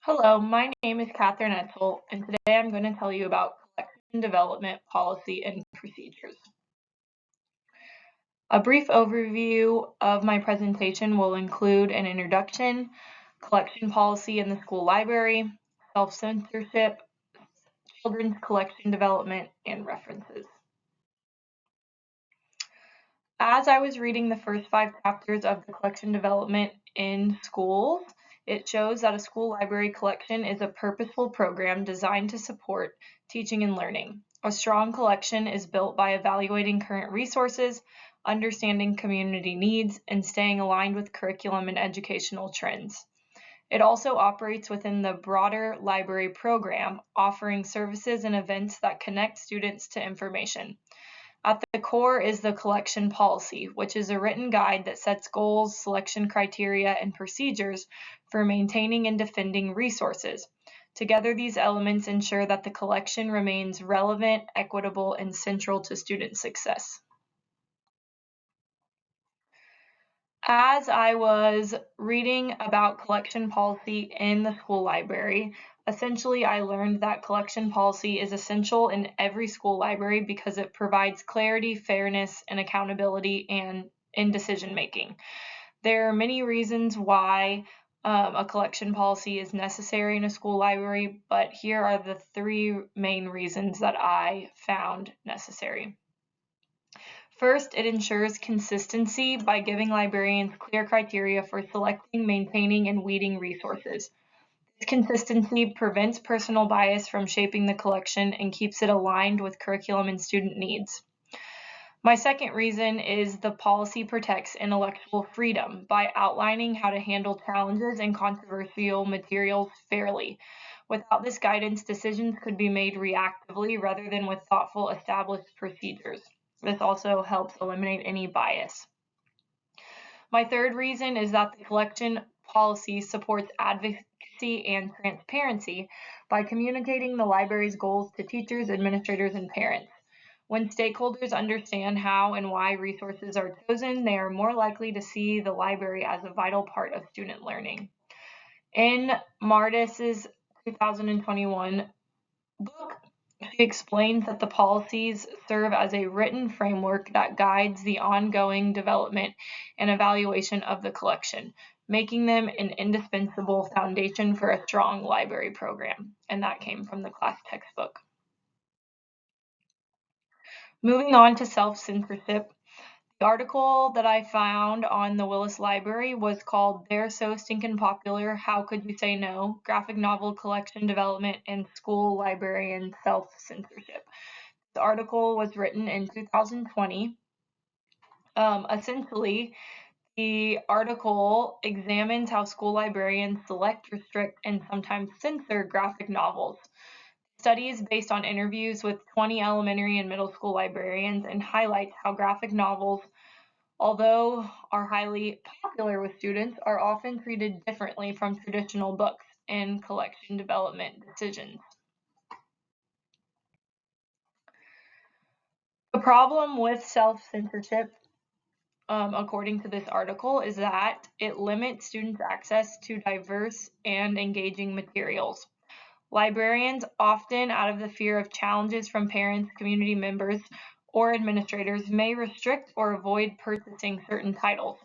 Hello, my name is Catherine Etzel, and today I'm going to tell you about collection development policy and procedures. A brief overview of my presentation will include an introduction, collection policy in the school library, self-censorship, children's collection development, and references. As I was reading the first 5 chapters of the collection development in schools, it shows that a school library collection is a purposeful program designed to support teaching and learning. A strong collection is built by evaluating current resources, understanding community needs, and staying aligned with curriculum and educational trends. It also operates within the broader library program, offering services and events that connect students to information. At the core is the collection policy, which is a written guide that sets goals, selection criteria, and procedures for maintaining and defending resources. Together, these elements ensure that the collection remains relevant, equitable, and central to student success. As I was reading about collection policy in the school library, essentially I learned that collection policy is essential in every school library because it provides clarity, fairness, and accountability in decision making. There are many reasons why a collection policy is necessary in a school library, but here are the 3 main reasons that I found necessary. First, it ensures consistency by giving librarians clear criteria for selecting, maintaining, and weeding resources. This consistency prevents personal bias from shaping the collection and keeps it aligned with curriculum and student needs. My second reason is the policy protects intellectual freedom by outlining how to handle challenges and controversial materials fairly. Without this guidance, decisions could be made reactively rather than with thoughtful, established procedures. This also helps eliminate any bias. My third reason is that the collection policy supports advocacy and transparency by communicating the library's goals to teachers, administrators, and parents. When stakeholders understand how and why resources are chosen, they are more likely to see the library as a vital part of student learning. In Mardis's 2021 book, she explains that the policies serve as a written framework that guides the ongoing development and evaluation of the collection, making them an indispensable foundation for a strong library program. And that came from the class textbook. Moving on to self-censorship, the article that I found on the Willis Library was called They're So Stinkin' Popular, How Could You Say No? Graphic Novel Collection Development and School Librarian Self-Censorship. The article was written in 2020. Essentially, the article examines how school librarians select, restrict, and sometimes censor graphic novels. The study is based on interviews with 20 elementary and middle school librarians and highlights how graphic novels, although are highly popular with students, are often treated differently from traditional books in collection development decisions. The problem with self-censorship, according to this article, is that it limits students' access to diverse and engaging materials. Librarians, often out of the fear of challenges from parents, community members, or administrators, may restrict or avoid purchasing certain titles.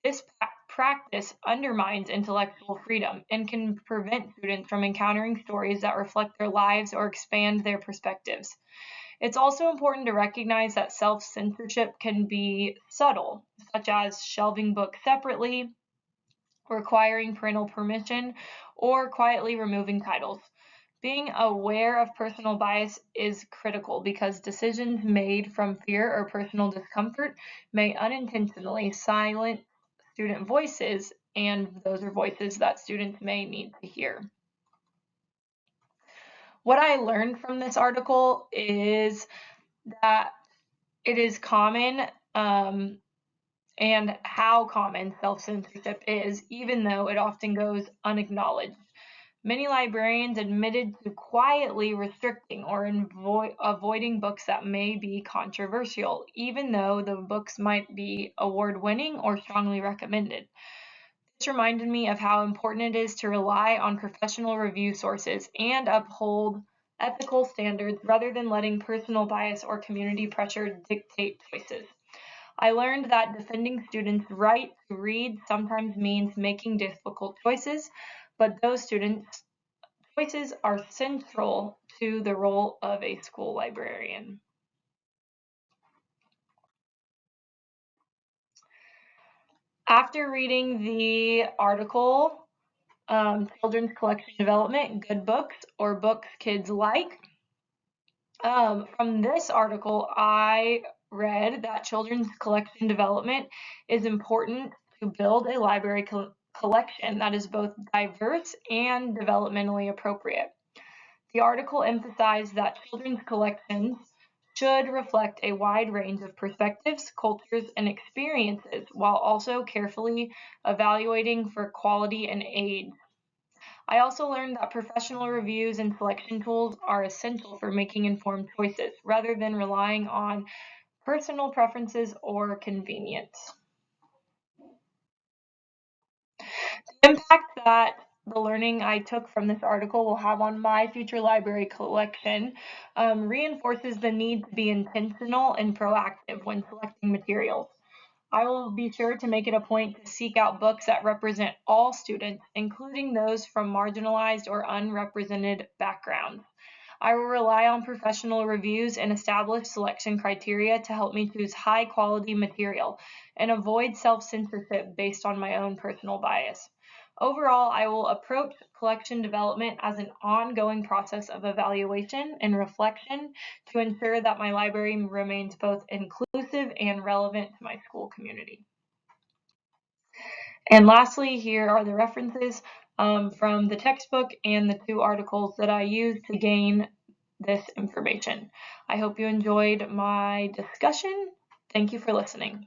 This practice undermines intellectual freedom and can prevent students from encountering stories that reflect their lives or expand their perspectives. It's also important to recognize that self-censorship can be subtle, such as shelving books separately, requiring parental permission, or quietly removing titles. Being aware of personal bias is critical because decisions made from fear or personal discomfort may unintentionally silence student voices, and those are voices that students may need to hear. What I learned from this article is that it is common, and how common self-censorship is, even though it often goes unacknowledged. Many librarians admitted to quietly restricting or avoiding books that may be controversial, even though the books might be award-winning or strongly recommended. reminded me of how important it is to rely on professional review sources and uphold ethical standards rather than letting personal bias or community pressure dictate choices. I learned that defending students' right to read sometimes means making difficult choices, but those students' choices are central to the role of a school librarian. After reading the article, Children's Collection Development, Good Books or Books Kids Like, from this article, I read that children's collection development is important to build a library collection that is both diverse and developmentally appropriate. The article emphasized that children's collections should reflect a wide range of perspectives, cultures, and experiences while also carefully evaluating for quality and age. I also learned that professional reviews and selection tools are essential for making informed choices rather than relying on personal preferences or convenience. The impact that the learning I took from this article will have on my future library collection reinforces the need to be intentional and proactive when selecting materials. I will be sure to make it a point to seek out books that represent all students, including those from marginalized or unrepresented backgrounds. I will rely on professional reviews and establish selection criteria to help me choose high quality material and avoid self censorship based on my own personal bias. Overall, I will approach collection development as an ongoing process of evaluation and reflection to ensure that my library remains both inclusive and relevant to my school community. And lastly, here are the references from the textbook and the two articles that I used to gain this information. I hope you enjoyed my discussion. Thank you for listening.